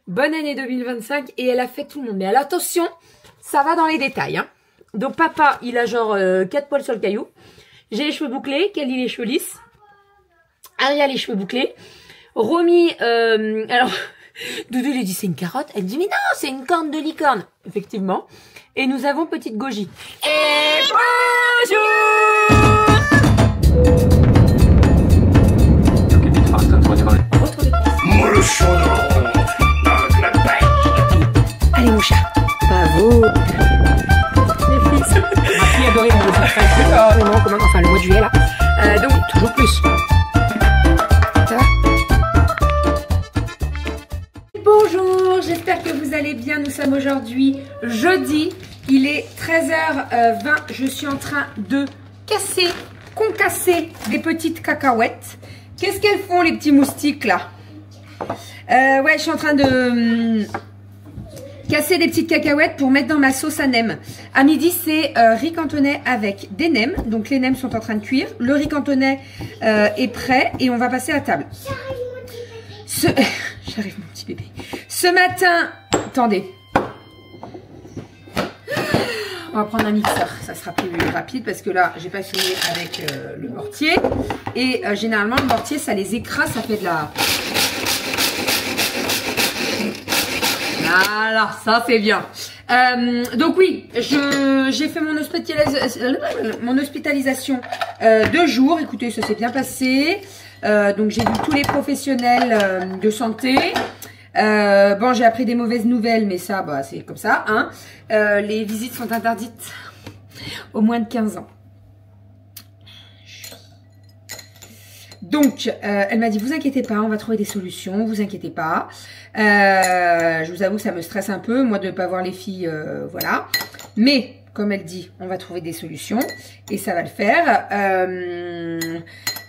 bonne année 2025 et elle a fait tout le monde. Mais alors attention, ça va dans les détails. Hein. Donc papa, il a genre 4 poils sur le caillou. J'ai les cheveux bouclés, Kelly les cheveux lisses. Aria les cheveux bouclés. Romy, alors Doudou lui dit c'est une carotte. Elle dit mais non, c'est une corne de licorne. Effectivement. Et nous avons petite Goji. Et bonjour. Allez mon chat, bravo. Les fils. Ma fille adorée mon dessin. Enfin le mois de juillet là. Donc toujours plus. Ça va? Bonjour, j'espère que vous allez bien. Nous sommes aujourd'hui jeudi. Il est 13h20. Je suis en train de concasser des petites cacahuètes. Qu'est-ce qu'elles font les petits moustiques là? Ouais, je suis en train de casser des petites cacahuètes pour mettre dans ma sauce à nems. À midi, c'est riz cantonais avec des nems. Donc les nems sont en train de cuire. Le riz cantonais est prêt et on va passer à table. J'arrive mon petit bébé. Ce matin, attendez. On va prendre un mixeur, ça sera plus rapide parce que là, j'ai pas fini avec le mortier. Et généralement, le mortier, ça les écrase, ça fait de la... Voilà, ça c'est bien. Donc oui, j'ai fait mon hospitalisation 2 jours. Écoutez, ça s'est bien passé. Donc j'ai vu tous les professionnels de santé. Bon, j'ai appris des mauvaises nouvelles, mais ça, bah, c'est comme ça. Hein. Les visites sont interdites aux moins de 15 ans. Donc, elle m'a dit, vous inquiétez pas, on va trouver des solutions, vous inquiétez pas. Je vous avoue que ça me stresse un peu, moi, de ne pas voir les filles, voilà. Mais, comme elle dit, on va trouver des solutions et ça va le faire.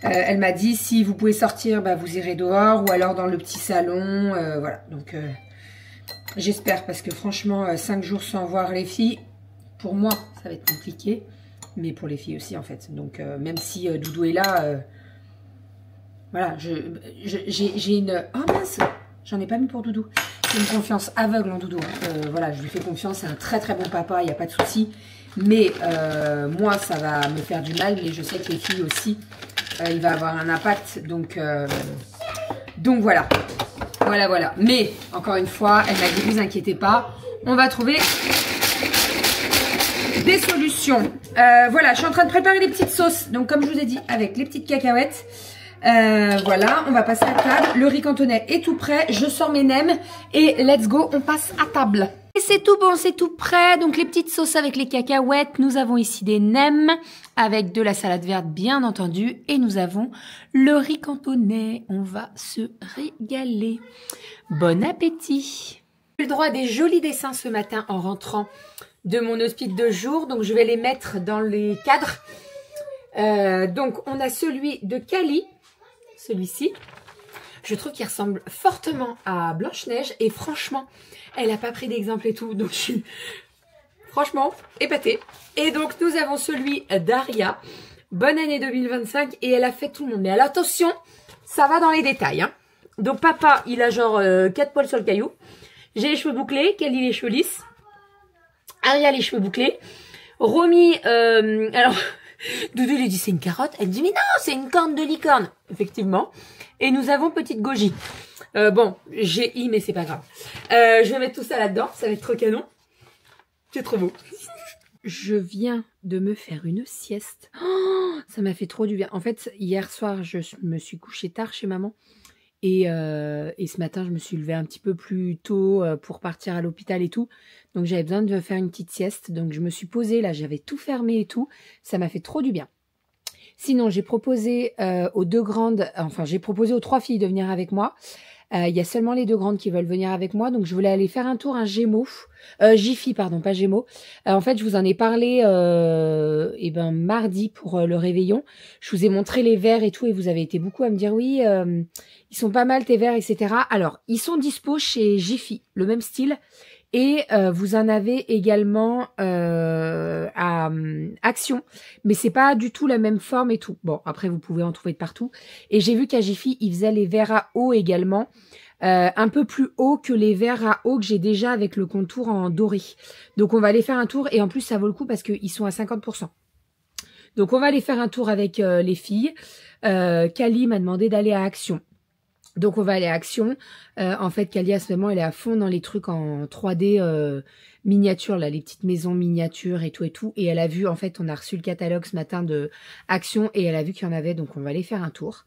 Elle m'a dit, si vous pouvez sortir, bah, vous irez dehors ou alors dans le petit salon, voilà. Donc, j'espère parce que franchement, 5 jours sans voir les filles, pour moi, ça va être compliqué. Mais pour les filles aussi, en fait. Donc, même si Doudou est là... Voilà, j'ai une... Oh mince, j'en ai pas mis pour Doudou. J'ai une confiance aveugle en Doudou. Voilà, je lui fais confiance, c'est un très très bon papa, il n'y a pas de souci. Mais moi, ça va me faire du mal, mais je sais que les filles aussi, il va avoir un impact. Donc voilà. Voilà. Mais, encore une fois, elle m'a dit, vous inquiétez pas, on va trouver des solutions. Voilà, je suis en train de préparer les petites sauces. Donc, comme je vous ai dit, avec les petites cacahuètes. Voilà, on va passer à table. Le riz cantonais est tout prêt. Je sors mes nems et let's go, on passe à table. Et c'est tout bon, c'est tout prêt. Donc les petites sauces avec les cacahuètes. Nous avons ici des nems avec de la salade verte bien entendu. Et nous avons le riz cantonais. On va se régaler. Bon appétit. J'ai le droit à des jolis dessins ce matin en rentrant de mon hospice de jour. Donc je vais les mettre dans les cadres. Donc on a celui de Cali. Celui-ci, je trouve qu'il ressemble fortement à Blanche-Neige et franchement, elle n'a pas pris d'exemple et tout, donc je suis franchement épatée. Et donc nous avons celui d'Aria, bonne année 2025 et elle a fait tout le monde. Mais alors attention, ça va dans les détails. Hein. Donc papa, il a genre 4 poils sur le caillou. J'ai les cheveux bouclés, Kelly les cheveux lisses. Aria les cheveux bouclés. Romy, alors... Doudou lui dit c'est une carotte. Elle dit mais non, c'est une corne de licorne. Effectivement. Et nous avons petite Goji. Bon, j'ai I mais c'est pas grave. Je vais mettre tout ça là-dedans. Ça va être trop canon. C'est trop beau. Je viens de me faire une sieste. Oh, ça m'a fait trop du bien. En fait, hier soir, je me suis couchée tard chez maman. Et ce matin, je me suis levée un petit peu plus tôt pour partir à l'hôpital et tout. Donc, j'avais besoin de faire une petite sieste. Donc, je me suis posée. Là, j'avais tout fermé et tout. Ça m'a fait trop du bien. Sinon, j'ai proposé aux 2 grandes... Enfin, j'ai proposé aux 3 filles de venir avec moi. Il y a seulement les 2 grandes qui veulent venir avec moi. Donc, je voulais aller faire un tour, un Gémeaux. Jiffy, pardon, pas Gémeaux. En fait, je vous en ai parlé mardi pour le réveillon. Je vous ai montré les verres et tout. Et vous avez été beaucoup à me dire, oui, ils sont pas mal tes verres, etc. Alors, ils sont dispo chez Jiffy, le même style. Et vous en avez également à Action. Mais c'est pas du tout la même forme et tout. Bon, après, vous pouvez en trouver de partout. Et j'ai vu qu'à Jiffy, ils faisaient les verres à eau également. un peu plus haut que les verres à eau que j'ai déjà avec le contour en doré. Donc on va aller faire un tour et en plus ça vaut le coup parce qu'ils sont à 50%. Donc on va aller faire un tour avec les filles. Kali m'a demandé d'aller à Action. Donc on va aller à Action. En fait Kali à ce moment elle est à fond dans les trucs en 3D miniatures, là, les petites maisons miniatures et tout. Et elle a vu, en fait, on a reçu le catalogue ce matin de Action et elle a vu qu'il y en avait, donc on va aller faire un tour.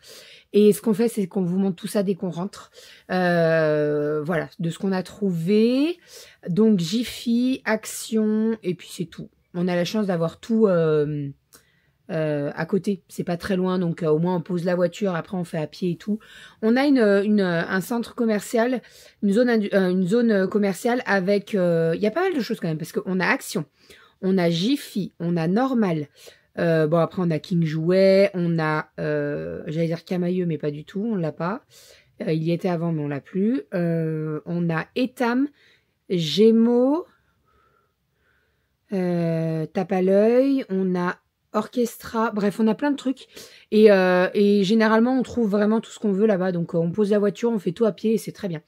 Et ce qu'on fait, c'est qu'on vous montre tout ça dès qu'on rentre. Voilà, de ce qu'on a trouvé. Donc Jiffy, Action, et puis c'est tout. On a la chance d'avoir tout à côté. C'est pas très loin, donc au moins on pose la voiture, après on fait à pied et tout. On a un centre commercial, une zone commerciale avec... Il y a pas mal de choses quand même, parce qu'on a Action, on a Jiffy, on a Normal. Bon, après on a King Jouet, on a... j'allais dire Camailleux, mais pas du tout, on l'a pas. Il y était avant, mais on l'a plus. On a Etam, Gémeaux, Tape à l'œil, on a Orchestra, bref, on a plein de trucs. Et généralement, on trouve vraiment tout ce qu'on veut là-bas. Donc, on pose la voiture, on fait tout à pied et c'est très bien.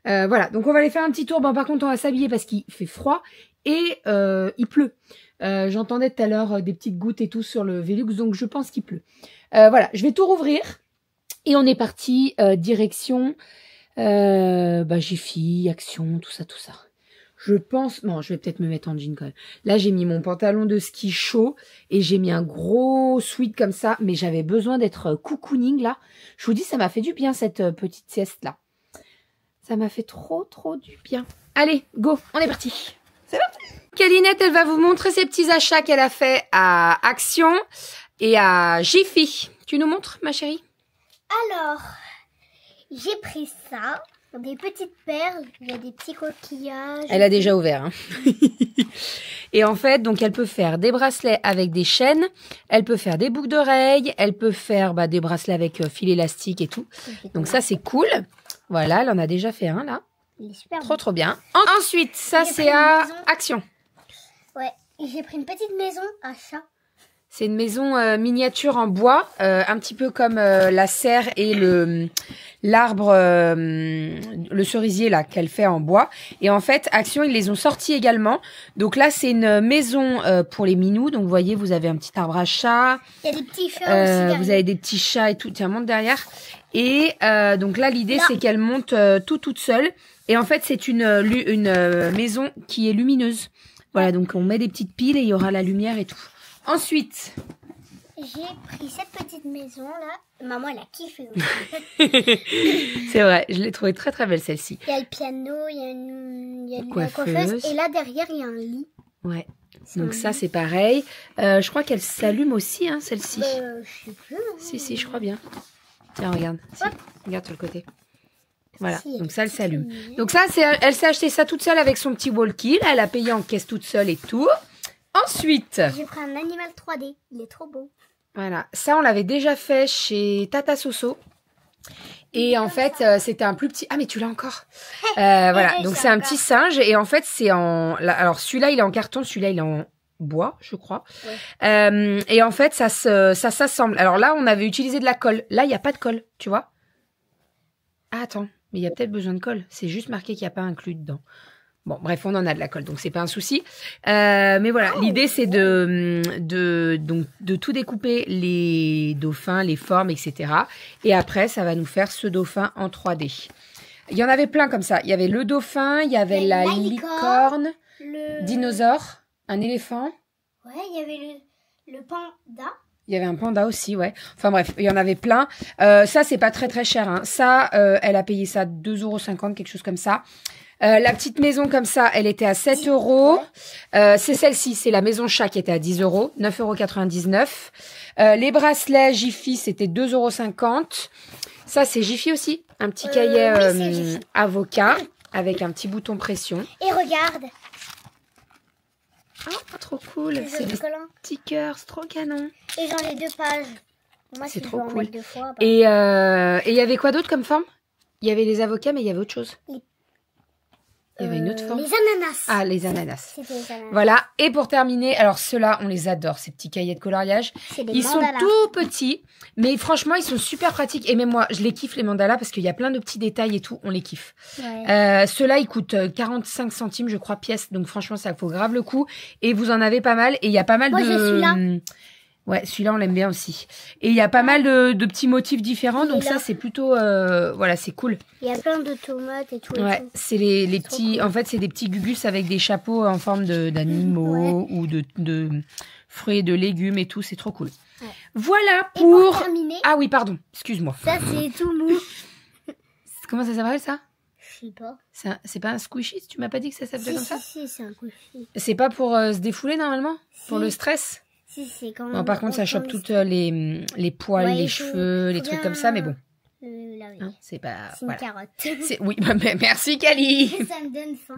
Voilà, donc on va aller faire un petit tour. Bon, par contre, on va s'habiller parce qu'il fait froid et il pleut. J'entendais tout à l'heure des petites gouttes et tout sur le Velux, donc je pense qu'il pleut. Voilà, je vais tout rouvrir. Et on est parti direction Jiffy, Action, tout ça, tout ça. Je pense... Non, je vais peut-être me mettre en jean quand même. Là, j'ai mis mon pantalon de ski chaud et j'ai mis un gros sweat comme ça. Mais j'avais besoin d'être cocooning là. Je vous dis, ça m'a fait du bien cette petite sieste là. Ça m'a fait trop du bien. Allez, go, on est parti. C'est parti. Kalinette, elle va vous montrer ses petits achats qu'elle a fait à Action et à Jiffy. Tu nous montres, ma chérie? Alors, j'ai pris ça. Des petites perles, il y a des petits coquillages. Elle a déjà ouvert. Hein. Et en fait, donc elle peut faire des bracelets avec des chaînes, elle peut faire des boucles d'oreilles, elle peut faire des bracelets avec fil élastique et tout. Donc ça, c'est cool. Voilà, elle en a déjà fait un là. Il est super trop bien. Ensuite, ça c'est à Action. Ouais, j'ai pris une petite maison à chat. C'est une maison miniature en bois, un petit peu comme la serre et l'arbre, le cerisier là qu'elle fait en bois. Et en fait, Action, ils les ont sortis également. Donc là, c'est une maison pour les minous. Donc vous voyez, vous avez un petit arbre à chat. Il y a des petits chats aussi. Vous avez des petits chats et tout. Tiens, monte derrière. Et donc là, l'idée, c'est qu'elle monte toute seule. Et en fait, c'est une maison qui est lumineuse. Voilà, donc on met des petites piles et il y aura la lumière et tout. Ensuite, j'ai pris cette petite maison là. Maman, elle a kiffé. C'est vrai, je l'ai trouvée très belle celle-ci. Il y a le piano, il y a une coiffeuse. Et là derrière, il y a un lit. Ouais. Donc ça, c'est pareil. Je crois qu'elle s'allume aussi, hein, celle-ci. Je sais plus. Hein. Si, je crois bien. Tiens, regarde. Si. Regarde sur le côté. Voilà, donc ça, elle s'allume. Donc ça, elle s'est acheté ça toute seule avec son petit walkie. Là, elle a payé en caisse toute seule et tout. Ensuite, j'ai pris un animal 3D. Il est trop beau. Voilà, ça, on l'avait déjà fait chez Tata Soso. Et en fait, c'était un plus petit... Ah, mais tu l'as encore. Voilà, donc c'est un petit singe. Et en fait, c'est en... Alors, celui-là, il est en carton. Celui-là, il est en bois, je crois. Ouais. Et en fait, ça s'assemble. Alors là, on avait utilisé de la colle. Là, il n'y a pas de colle, tu vois. Ah, attends, mais il y a peut-être besoin de colle. C'est juste marqué qu'il n'y a pas inclus dedans. Bon, bref, on en a de la colle, donc c'est pas un souci. Mais voilà, l'idée, c'est de tout découper, les dauphins, les formes, etc. Et après, ça va nous faire ce dauphin en 3D. Il y en avait plein comme ça. Il y avait le dauphin, il y avait la licorne, le dinosaure, un éléphant. Ouais, il y avait le panda. Il y avait un panda aussi, ouais. Enfin bref, il y en avait plein. Ça, c'est pas très cher. Hein. Ça, elle a payé ça 2,50 €, quelque chose comme ça. La petite maison comme ça, elle était à 7 €. C'est celle-ci, c'est la maison chat qui était à 10 €, 9,99 €. Les bracelets Jiffy, c'était 2,50 €. Ça, c'est Jiffy aussi. Un petit cahier avocat avec un petit bouton pression. Et regarde. Oh, trop cool. C'est des stickers, trop canon. Et j'en ai 2 pages. Moi, c'est trop cool. 2 fois, Et il y avait quoi d'autre comme forme? Il y avait les avocats, mais il y avait autre chose. Il y avait une autre forme. Les ananas. Ah, les ananas. C'était les ananas. Voilà. Et pour terminer, alors ceux-là, on les adore, ces petits cahiers de coloriage. Ils sont tout petits, mais franchement, ils sont super pratiques. Et même moi, je les kiffe, les mandalas, parce qu'il y a plein de petits détails et tout, on les kiffe. Ouais. Ceux-là, ils coûtent 45 centimes, je crois, pièce. Donc franchement, ça vaut grave le coup. Et vous en avez pas mal. Et il y a pas mal moi, de... j'ai celui-là. Ouais, celui-là, on l'aime bien aussi. Et il y a pas mal de petits motifs différents. Donc ça, c'est plutôt... voilà, c'est cool. Il y a plein de tomates et tout. Ouais, c'est les petits... Cool. En fait, c'est des petits gugus avec des chapeaux en forme d'animaux ou de fruits et de légumes et tout. C'est trop cool. Ouais. Voilà pour terminer... Ah oui, pardon. Excuse-moi. Ça, c'est tout mou. Comment ça s'appelle, ça? Je sais pas. C'est pas un squishy? Tu m'as pas dit que ça s'appelait comme ça? Si, c'est un squishy. C'est pas pour se défouler, normalement? Si. Pour le stress? Si, c'est quand même... Bon, par contre, ça chope toutes les poils, les cheveux, les trucs comme ça, mais bon. Là, oui. Hein, c'est pas... C'est une carotte. Oui, bah, merci, Kali. Ça me donne faim.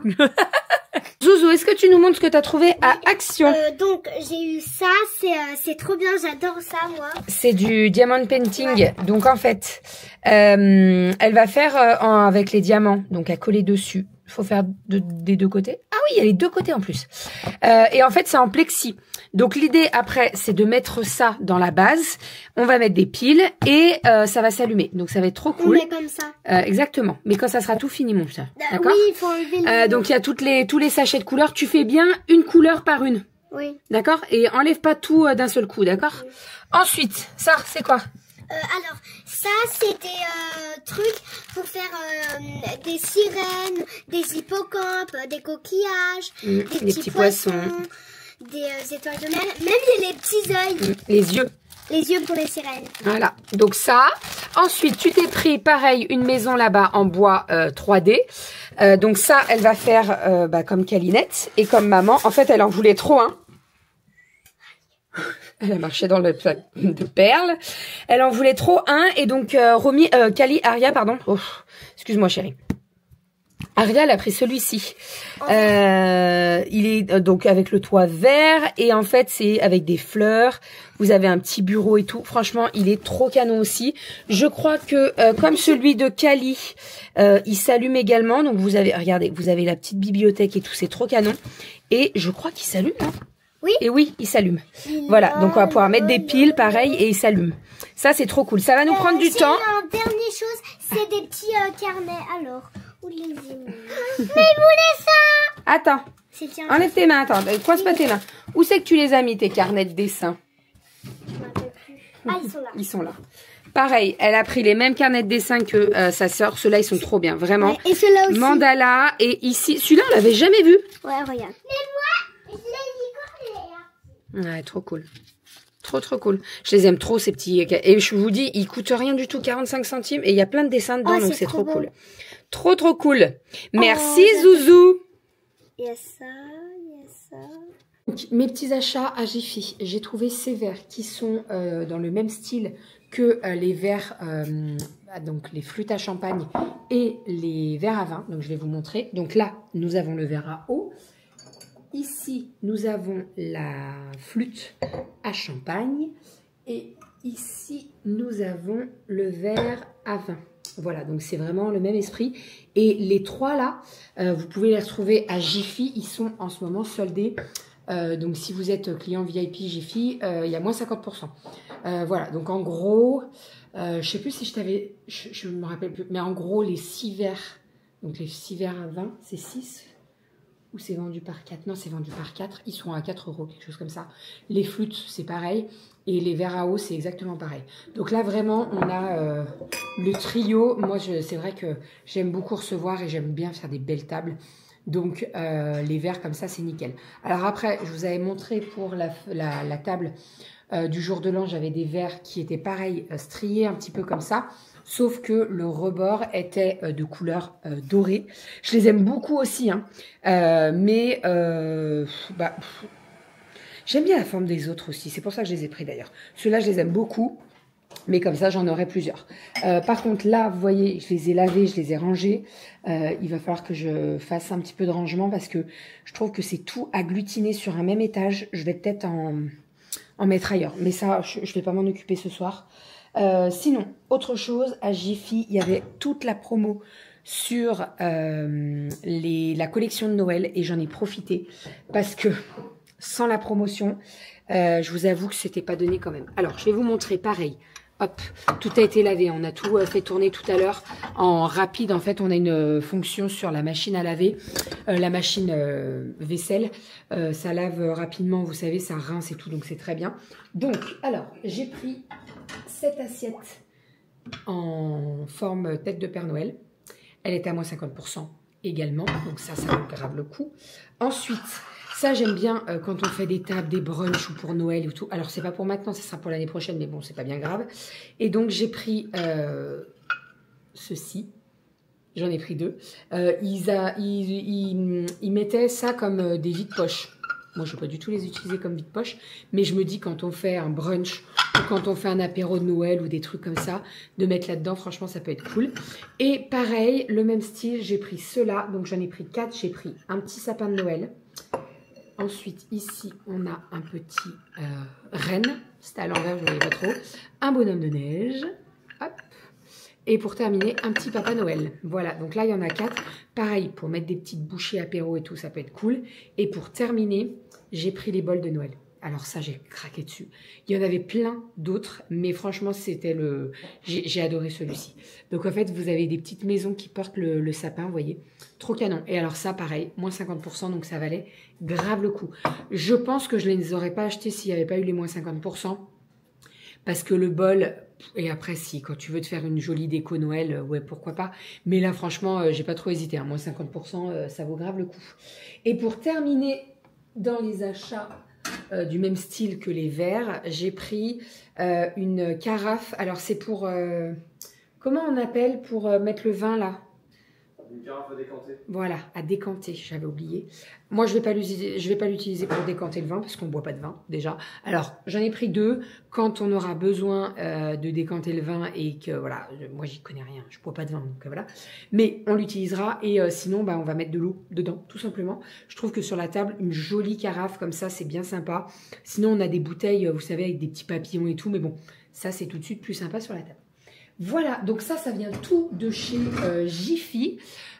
Zouzou, est-ce que tu nous montres ce que tu as trouvé à Action? Donc, j'ai eu ça. C'est trop bien. J'adore ça, moi. C'est du diamond painting. Ouais. Donc, en fait, elle va faire avec les diamants. Donc, à coller dessus. Il faut faire des deux côtés. Ah oui, il y a les deux côtés en plus. Et en fait, c'est en plexi. Donc, l'idée, après, c'est de mettre ça dans la base. On va mettre des piles et ça va s'allumer. Donc, ça va être trop cool. On met comme ça. Exactement. Mais quand ça sera tout fini, mon chat. D'accord? Oui, il faut enlever donc, il y a tous les sachets de couleurs. Tu fais bien une couleur par une. Oui. D'accord? Et enlève pas tout d'un seul coup, d'accord? Oui. Ensuite, ça, c'est quoi? Alors, ça, c'est des trucs pour faire des sirènes, des hippocampes, des coquillages, des petits poissons, des étoiles de mer, même les petits œils. Les yeux. Les yeux pour les sirènes. Voilà, donc ça. Ensuite, tu t'es pris, pareil, une maison là-bas en bois 3D. Donc ça, elle va faire comme Calinette et comme maman. En fait, elle en voulait trop, hein. Elle a marché dans le plat de perles. Elle en voulait trop un. Et donc, Aria, pardon. Oh, excuse-moi, chérie. Aria, elle a pris celui-ci. Il est donc avec le toit vert. Et en fait, c'est avec des fleurs. Vous avez un petit bureau et tout. Franchement, il est trop canon aussi. Je crois que, comme celui de Kali, il s'allume également. Donc, vous avez, regardez, vous avez la petite bibliothèque et tout. C'est trop canon. Et je crois qu'il s'allume, hein. Oui. Et oui, il s'allume. Voilà, donc on va pouvoir mettre des piles, pareil, et il s'allume. Ça, c'est trop cool. Ça va nous prendre du temps. La dernière chose, c'est des petits carnets. Alors, où les ai mis? Mais voulez ça? Attends. Enlève tes mains. Attends, coince pas tes mains. Où c'est que tu les as mis, tes carnets de dessin? Je m'en rappelle plus. Ah, ils sont là. Ils sont là. Pareil, elle a pris les mêmes carnets de dessin que sa sœur. Ceux-là, ils sont trop bien, vraiment. Ouais, et ceux-là aussi. Mandala. Et ici, celui-là, on l'avait jamais vu. Ouais, regarde. Mais moi, je l'ai dit. Ouais, trop cool. Trop cool. Je les aime trop, ces petits. Et je vous dis, ils coûtent rien du tout, 45 centimes. Et il y a plein de dessins dedans, donc c'est trop cool. Trop cool. Merci, Zouzou. Il y a ça, il y a ça. Donc, mes petits achats à Jiffy. J'ai trouvé ces verres qui sont dans le même style que les verres, donc les flûtes à champagne et les verres à vin. Donc, je vais vous montrer. Donc là, nous avons le verre à eau. Ici, nous avons la flûte à champagne. Et ici, nous avons le verre à vin. Voilà, donc c'est vraiment le même esprit. Et les trois là, vous pouvez les retrouver à Jiffy. Ils sont en ce moment soldés. Donc si vous êtes client VIP Jiffy, il y a moins 50%. Voilà, donc en gros, je sais plus si je t'avais... Je me rappelle plus. Mais en gros, les 6 verres, donc les 6 verres à vin, c'est 6. Ou c'est vendu par 4? Non, c'est vendu par 4. Ils sont à 4 €, quelque chose comme ça. Les flûtes, c'est pareil. Et les verres à eau, c'est exactement pareil. Donc là, vraiment, on a le trio. Moi, c'est vrai que j'aime beaucoup recevoir et j'aime bien faire des belles tables. Donc, les verres comme ça, c'est nickel. Alors après, je vous avais montré pour la table du jour de l'an, j'avais des verres qui étaient pareil, striés un petit peu comme ça. Sauf que le rebord était de couleur dorée. Je les aime beaucoup aussi, hein. Mais j'aime bien la forme des autres aussi. C'est pour ça que je les ai pris d'ailleurs. Ceux-là, je les aime beaucoup. Mais comme ça, j'en aurai plusieurs. Par contre, là, vous voyez, je les ai lavés, je les ai rangés. Il va falloir que je fasse un petit peu de rangement parce que je trouve que c'est tout agglutiné sur un même étage. Je vais peut-être en mettre ailleurs. Mais ça, je ne vais pas m'en occuper ce soir. Sinon, autre chose, à Jiffy, il y avait toute la promo sur la collection de Noël et j'en ai profité parce que sans la promotion, je vous avoue que c'était pas donné quand même. Alors, je vais vous montrer pareil. Hop, tout a été lavé. On a tout fait tourner tout à l'heure en rapide. En fait, on a une fonction sur la machine à laver, la machine vaisselle. Ça lave rapidement, vous savez, ça rince et tout, donc c'est très bien. Donc, alors, j'ai pris cette assiette en forme tête de Père Noël. Elle est à moins 50% également, donc ça vaut grave le coup. Ensuite, ça j'aime bien quand on fait des tables, des brunchs ou pour Noël ou tout. Alors c'est pas pour maintenant, ça sera pour l'année prochaine, mais bon, c'est pas bien grave. Et donc j'ai pris ceci. J'en ai pris 2. Ils mettaient ça comme des vides-poches. Moi, je ne vais pas du tout les utiliser comme vide-poche, mais je me dis quand on fait un brunch ou quand on fait un apéro de Noël ou des trucs comme ça, de mettre là-dedans, franchement, ça peut être cool. Et pareil, le même style, j'ai pris ceux-là, donc j'en ai pris 4. J'ai pris un petit sapin de Noël. Ensuite, ici, on a un petit renne, c'était à l'envers, je ne voyais pas trop. Un bonhomme de neige, hop. Et pour terminer, un petit Papa Noël. Voilà, donc là, il y en a 4. Pareil, pour mettre des petites bouchées apéro et tout, ça peut être cool. Et pour terminer, j'ai pris les bols de Noël. Alors ça, j'ai craqué dessus. Il y en avait plein d'autres, mais franchement, c'était le... J'ai adoré celui-ci. Donc en fait, vous avez des petites maisons qui portent le sapin, vous voyez. Trop canon. Et alors ça, pareil, moins 50%, donc ça valait grave le coup. Je pense que je ne les aurais pas achetés s'il n'y avait pas eu les moins 50%. Parce que le bol, et après si, quand tu veux te faire une jolie déco Noël, ouais, pourquoi pas. Mais là, franchement, j'ai pas trop hésité. Moins 50%, ça vaut grave le coup. Et pour terminer, dans les achats du même style que les verres, j'ai pris une carafe. Alors c'est pour, comment on appelle pour mettre le vin là? Une carafe à décanter. Voilà, à décanter, j'avais oublié. Moi, je vais pas l'utiliser pour décanter le vin parce qu'on ne boit pas de vin déjà. Alors, j'en ai pris 2. Quand on aura besoin de décanter le vin et que, voilà, moi, j'y connais rien, je ne bois pas de vin, donc voilà. Mais on l'utilisera et sinon, bah, on va mettre de l'eau dedans, tout simplement. Je trouve que sur la table, une jolie carafe comme ça, c'est bien sympa. Sinon, on a des bouteilles, vous savez, avec des petits papillons et tout, mais bon, ça, c'est tout de suite plus sympa sur la table. Voilà, donc ça vient tout de chez Jiffy.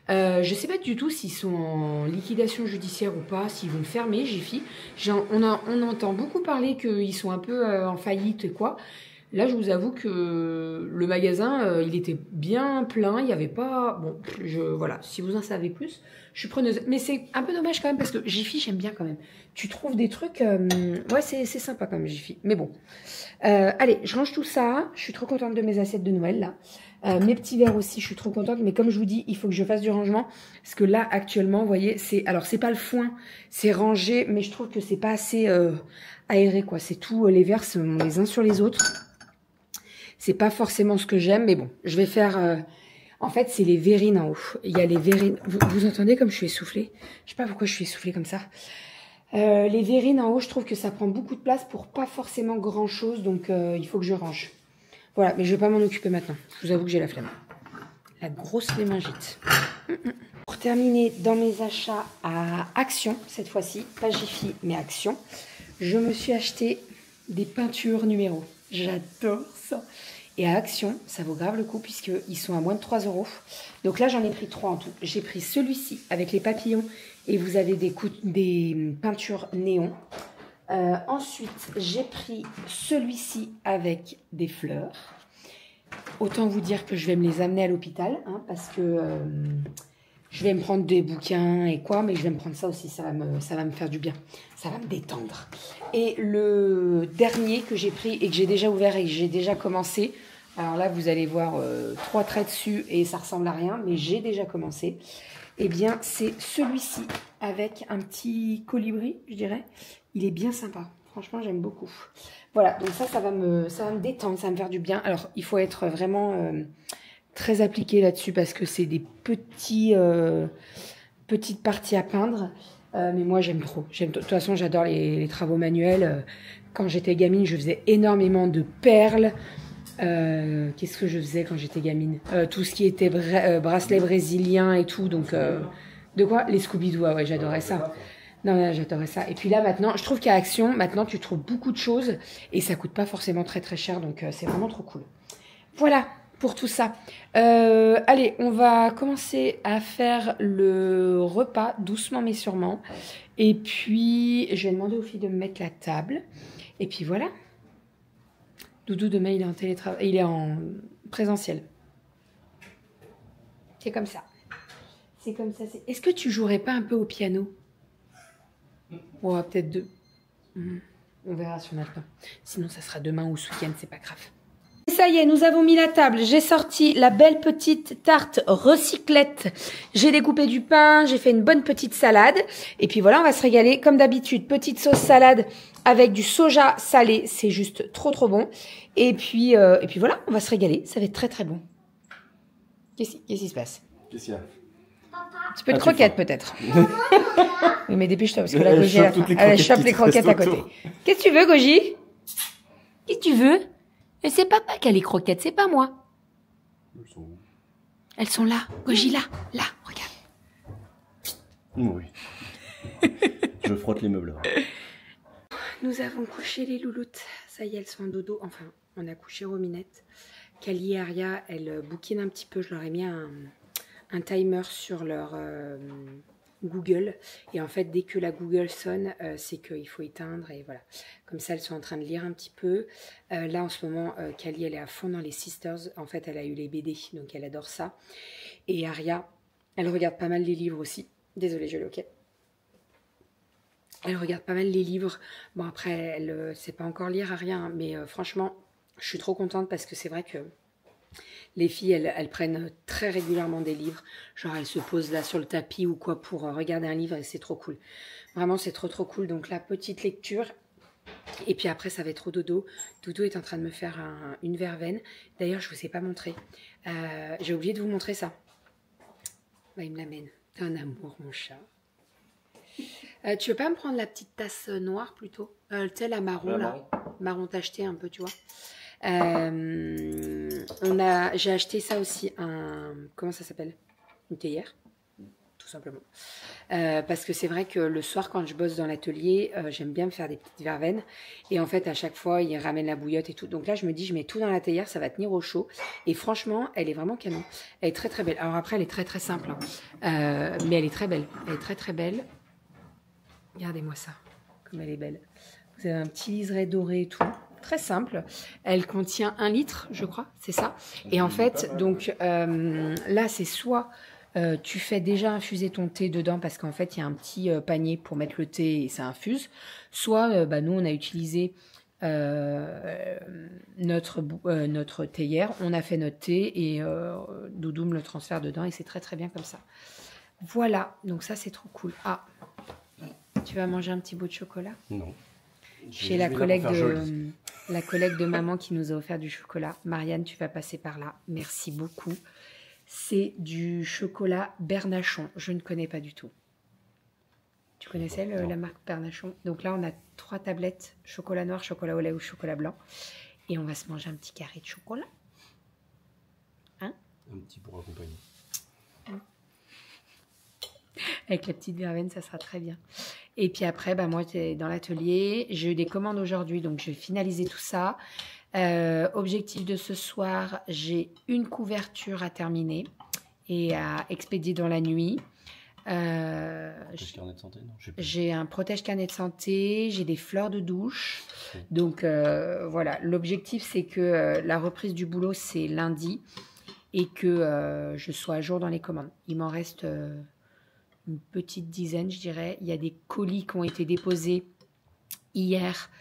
Je ne sais pas du tout s'ils sont en liquidation judiciaire ou pas, s'ils vont fermer Jiffy. On entend beaucoup parler qu'ils sont un peu en faillite et quoi. Là, je vous avoue que le magasin, il était bien plein. Il n'y avait pas... Bon, voilà, si vous en savez plus, je suis preneuse. Mais c'est un peu dommage quand même parce que Jiffy, j'aime bien quand même. Tu trouves des trucs... ouais, c'est sympa quand même, Jiffy. Mais bon. Allez, je range tout ça. Je suis trop contente de mes assiettes de Noël, là. Mes petits verres aussi, je suis trop contente. Mais comme je vous dis, il faut que je fasse du rangement. Parce que là, actuellement, vous voyez, alors, c'est pas le foin. C'est rangé, mais je trouve que c'est pas assez aéré, quoi. C'est tout, les verres sont les uns sur les autres. C'est pas forcément ce que j'aime, mais bon, je vais faire... En fait, c'est les verrines en haut. Il y a les verrines... Vous entendez comme je suis essoufflée? Je sais pas pourquoi je suis essoufflée comme ça. Les verrines en haut, je trouve que ça prend beaucoup de place pour pas forcément grand-chose, donc il faut que je range. Voilà, mais je vais pas m'en occuper maintenant. Je vous avoue que j'ai la flemme. La grosse lémingite. Pour terminer, dans mes achats à Action, cette fois-ci, pas Jiffy, mais Action, je me suis acheté des peintures numéro. J'adore ça. Et à Action, ça vaut grave le coup puisqu'ils sont à moins de 3 €. Donc là, j'en ai pris 3 en tout. J'ai pris celui-ci avec les papillons et vous avez des peintures néon. Ensuite, j'ai pris celui-ci avec des fleurs. Autant vous dire que je vais me les amener à l'hôpital hein, parce que je vais me prendre des bouquins et quoi, mais je vais me prendre ça aussi, ça va me faire du bien. Ça va me détendre. Et le dernier que j'ai pris et que j'ai déjà ouvert et que j'ai déjà commencé, alors là, vous allez voir 3 traits dessus et ça ressemble à rien, mais j'ai déjà commencé. Eh bien, c'est celui-ci avec un petit colibri, je dirais. Il est bien sympa. Franchement, j'aime beaucoup. Voilà, donc ça va me détendre, ça va me faire du bien. Alors, il faut être vraiment très appliqué là-dessus parce que c'est des petites parties à peindre. Mais moi, j'aime trop. De toute façon, j'adore les travaux manuels. Quand j'étais gamine, je faisais énormément de perles. Qu'est-ce que je faisais quand j'étais gamine? Tout ce qui était bracelet brésilien et tout. Donc, de quoi? Les Scooby-Doo, ouais, j'adorais ça. Non, j'adorais ça. Et puis là, maintenant, je trouve qu'à Action, maintenant, tu trouves beaucoup de choses et ça coûte pas forcément très très cher. Donc, c'est vraiment trop cool. Voilà, pour tout ça. Allez, on va commencer à faire le repas doucement mais sûrement. Et puis, je vais demander aux filles de me mettre la table. Et puis voilà. Doudou, demain, il est en télétravail, il est en présentiel. C'est comme ça. C'est comme ça. Est-ce que tu jouerais pas un peu au piano? Ouais, peut-être 2. On verra si on a le temps. Sinon, ça sera demain ou ce week-end, c'est pas grave. Ça y est, nous avons mis la table. J'ai sorti la belle petite tarte recyclette. J'ai découpé du pain, j'ai fait une bonne petite salade. Et puis voilà, on va se régaler comme d'habitude. Petite sauce salade avec du soja salé. C'est juste trop trop bon. Et puis voilà, on va se régaler. Ça va être très très bon. Qu'est-ce qui se passe? Qu'est-ce qu'il y a? Un petit peu de croquettes peut-être. Oui, mais dépêche-toi parce que la Goji, elle chope les croquettes à côté. Qu'est-ce que tu veux, Goji? Qu'est-ce que tu veux? Et c'est papa qui a les croquettes, c'est pas moi. Elles sont là. Goji, là, regarde. Oui. Je frotte les meubles. Nous avons couché les louloutes. Ça y est, elles sont en dodo. Enfin, on a couché Rominette. Kali et Aria, elles bouquinent un petit peu. Je leur ai mis un timer sur leur Google. Et en fait, dès que la Google sonne, c'est qu'il faut éteindre. Et voilà. Comme ça, elles sont en train de lire un petit peu. Là, en ce moment, Kali, elle est à fond dans les Sisters. En fait, elle a eu les BD, donc elle adore ça. Et Aria, elle regarde pas mal les livres aussi. Désolée, je l'ai ok. Elle regarde pas mal les livres. Bon, après, elle ne sait pas encore lire Aria, hein, mais franchement, je suis trop contente parce que c'est vrai que les filles, elles prennent très régulièrement des livres. Genre, elles se posent là sur le tapis ou quoi pour regarder un livre et c'est trop cool. Vraiment, c'est trop trop cool. Donc, la petite lecture. Et puis après, ça va être au dodo. Dodo est en train de me faire une verveine. D'ailleurs, je ne vous ai pas montré. J'ai oublié de vous montrer ça. Bah, il me l'amène. T'es un amour, mon chat. Tu veux pas me prendre la petite tasse noire plutôt? Tu sais, la marron, là. Marron tacheté un peu, tu vois. J'ai acheté ça aussi, comment ça s'appelle? Une théière, tout simplement. Parce que c'est vrai que le soir, quand je bosse dans l'atelier, j'aime bien me faire des petites verveines. Et en fait, à chaque fois, ils ramènent la bouillotte et tout. Donc là, je me dis, je mets tout dans la théière, ça va tenir au chaud. Et franchement, elle est vraiment canon. Elle est très très belle. Alors après, elle est très très simple. Hein. Mais elle est très belle. Elle est très très belle. Regardez-moi ça, comme elle est belle. Vous avez un petit liseré doré et tout. Très simple. Elle contient 1 litre, je crois, c'est ça. Et en fait, donc là, c'est soit tu fais déjà infuser ton thé dedans parce qu'en fait, il y a un petit panier pour mettre le thé et ça infuse. Soit, nous, on a utilisé notre théière. On a fait notre thé et Doudou me le transfère dedans et c'est très très bien comme ça. Voilà, donc ça, c'est trop cool. Ah, tu vas manger un petit bout de chocolat? Non. Chez la collègue de maman qui nous a offert du chocolat. Marianne, tu vas passer par là. Merci beaucoup. C'est du chocolat Bernachon. Je ne connais pas du tout. Tu connaissais la marque Bernachon? Donc là, on a 3 tablettes. Chocolat noir, chocolat au lait ou chocolat blanc. Et on va se manger un petit carré de chocolat. Hein? Un petit pour accompagner. Avec la petite verveine, ça sera très bien. Et puis après, bah, moi, j'étais dans l'atelier. J'ai eu des commandes aujourd'hui, donc je vais finaliser tout ça. Objectif de ce soir, j'ai une couverture à terminer et à expédier dans la nuit. Carnet de santé, non, j'ai un protège carnet de santé, j'ai des fleurs de douche. Donc voilà, l'objectif c'est que la reprise du boulot c'est lundi et que je sois à jour dans les commandes. Il m'en reste une petite dizaine, je dirais. Il y a des colis qui ont été déposés hier,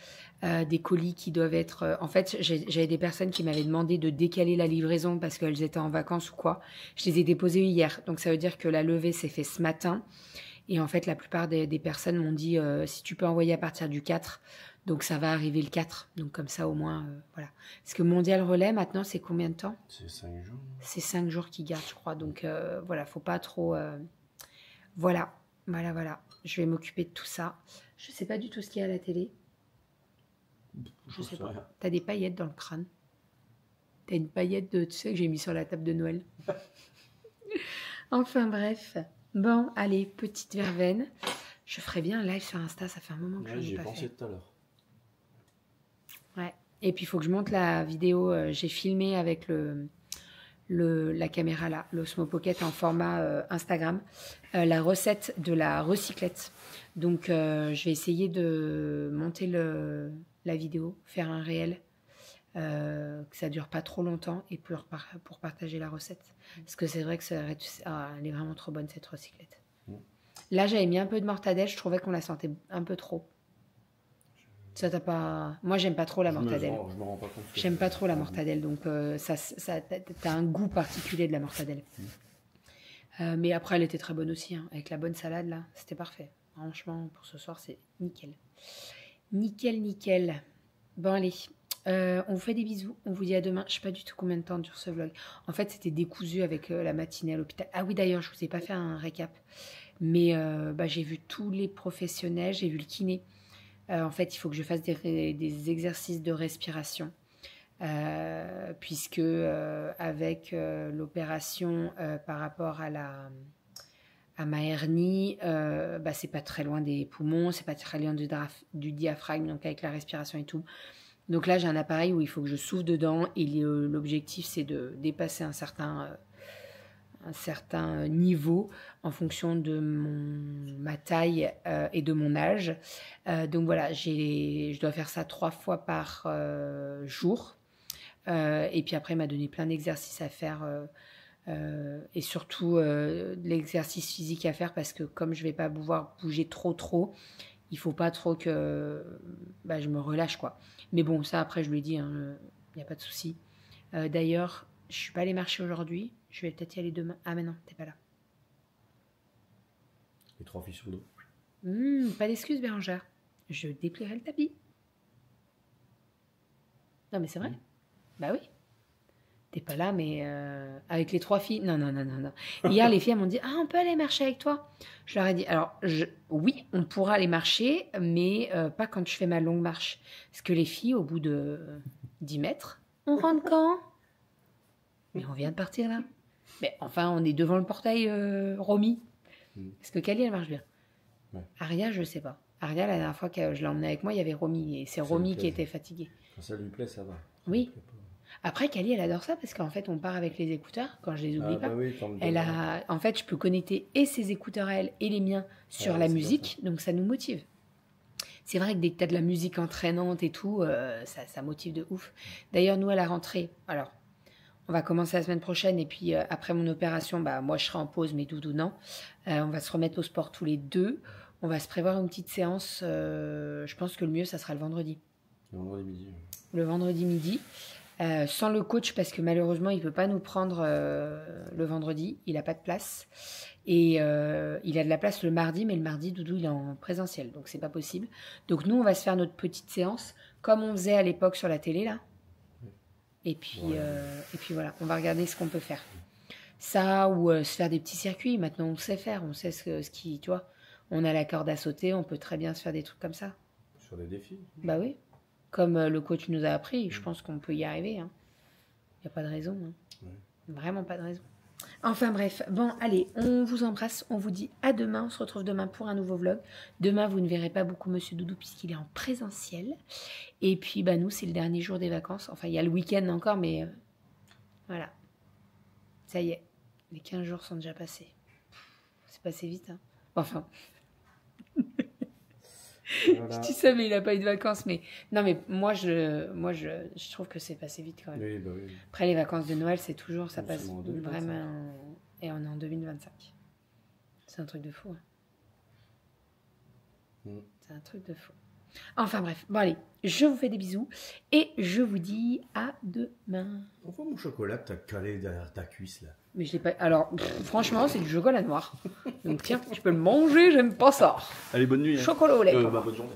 des colis qui doivent être... en fait, j'avais des personnes qui m'avaient demandé de décaler la livraison parce qu'elles étaient en vacances ou quoi. Je les ai déposés hier. Donc, ça veut dire que la levée s'est faite ce matin. Et en fait, la plupart des personnes m'ont dit si tu peux envoyer à partir du 4. Donc, ça va arriver le 4. Donc, comme ça, au moins, voilà. Parce que Mondial Relais, maintenant, c'est combien de temps? C'est 5 jours. C'est 5 jours qu'ils gardent, je crois. Donc, voilà, faut pas trop... Voilà. Je vais m'occuper de tout ça. Je sais pas du tout ce qu'il y a à la télé. Je sais pas. T'as des paillettes dans le crâne. T'as une paillette de... Tu sais que j'ai mis sur la table de Noël. Enfin bref. Bon, allez, petite verveine. Je ferais bien un live sur Insta, ça fait un moment que je n'ai pas fait. J'y ai pensé tout à l'heure. Ouais. Et puis il faut que je monte la vidéo. J'ai filmé avec le la caméra là, l'Osmo Pocket en format Instagram, la recette de la recyclette. Donc je vais essayer de monter la vidéo, faire un réel, que ça dure pas trop longtemps et pour partager la recette. Parce que c'est vrai que elle est vraiment trop bonne cette recyclette. Là j'avais mis un peu de mortadelle, je trouvais qu'on la sentait un peu trop. Ça t'a pas... Moi j'aime pas trop la mortadelle. Je me rends pas compte. J'aime pas trop la mortadelle, donc t'as un goût particulier de la mortadelle. Mais après elle était très bonne aussi, hein. Avec la bonne salade là, c'était parfait. Franchement pour ce soir c'est nickel. Nickel, nickel. Bon allez, on vous fait des bisous, on vous dit à demain. Je sais pas du tout combien de temps dure ce vlog. En fait c'était décousu avec la matinée à l'hôpital. Ah oui d'ailleurs je vous ai pas fait un récap. Mais j'ai vu tous les professionnels, j'ai vu le kiné. En fait il faut que je fasse des exercices de respiration. Puisque avec l'opération par rapport à ma hernie, c'est pas très loin des poumons, c'est pas très loin du diaphragme, donc avec la respiration et tout. Donc là j'ai un appareil où il faut que je souffle dedans et l'objectif c'est de dépasser un certain niveau en fonction de ma taille et de mon âge. Donc voilà, je dois faire ça 3 fois par jour. Et puis après il m'a donné plein d'exercices à faire et surtout de l'exercice physique à faire parce que comme je vais pas pouvoir bouger trop, il faut pas trop que je me relâche quoi. Mais bon ça après je lui ai dit, il n'y a pas de souci. D'ailleurs je suis pas allée marcher aujourd'hui, je vais peut-être y aller demain. Ah mais non, t'es pas là. Les 3 filles sur le dos. Pas d'excuses Bérangère, je déplierai le tapis. Non mais c'est vrai. Bah oui. T'es pas là, mais avec les 3 filles. Non. Hier, les filles m'ont dit, on peut aller marcher avec toi. Je leur ai dit, alors, oui, on pourra aller marcher, mais pas quand je fais ma longue marche. Parce que les filles, au bout de 10 mètres, on rentre quand? Mais on vient de partir là. Mais enfin, on est devant le portail Romy. Parce que Kali, elle marche bien. Ouais. Aria, je sais pas. Aria, la dernière fois que je l'ai emmenée avec moi, il y avait Romy. Et c'est Romy qui était fatiguée. Quand ça lui plaît, ça va. Oui. Après, Kali, elle adore ça parce qu'en fait, on part avec les écouteurs quand je les oublie pas. Oui, en fait, je peux connecter et ses écouteurs à elle et les miens sur la musique, donc ça nous motive. C'est vrai que dès que tu as de la musique entraînante et tout, ça motive de ouf. D'ailleurs, nous, à la rentrée, alors, on va commencer la semaine prochaine et puis après mon opération, moi, je serai en pause, mais Doudou, non. On va se remettre au sport tous les deux. On va se prévoir une petite séance. Je pense que le mieux, ça sera le vendredi. Le vendredi midi. Le vendredi midi. Sans le coach parce que malheureusement il ne peut pas nous prendre le vendredi, il n'a pas de place et il a de la place le mardi, mais le mardi Doudou il est en présentiel donc c'est pas possible. Donc nous on va se faire notre petite séance comme on faisait à l'époque sur la télé là et puis voilà, on va regarder ce qu'on peut faire, ça ou se faire des petits circuits. Maintenant on sait faire, on sait ce qui, tu vois, on a la corde à sauter, on peut très bien se faire des trucs comme ça sur des défis. Bah oui. Comme le coach nous a appris, je pense qu'on peut y arriver. Il n'y a pas de raison. Vraiment pas de raison. Enfin bref, bon allez, on vous embrasse, on vous dit à demain. On se retrouve demain pour un nouveau vlog. Demain, vous ne verrez pas beaucoup Monsieur Doudou puisqu'il est en présentiel. Et puis, nous, c'est le dernier jour des vacances. Enfin, il y a le week-end encore, mais voilà. Ça y est, les 15 jours sont déjà passés. C'est passé vite, hein. Enfin... Voilà. Je dis ça, mais il n'a pas eu de vacances. Mais non, mais moi, je trouve que c'est passé vite quand même. Oui, oui. Après, les vacances de Noël, c'est toujours, ça passe vraiment. Et on est en 2025. C'est un truc de fou. C'est un truc de fou. Enfin bref, bon allez, je vous fais des bisous et je vous dis à demain. On voit mon chocolat que t'as calé derrière ta cuisse là. Mais je l'ai pas. Alors, franchement, c'est du chocolat noir. Donc tiens, tu peux le manger, j'aime pas ça. Allez, bonne nuit. Chocolat au lait. Bonne journée.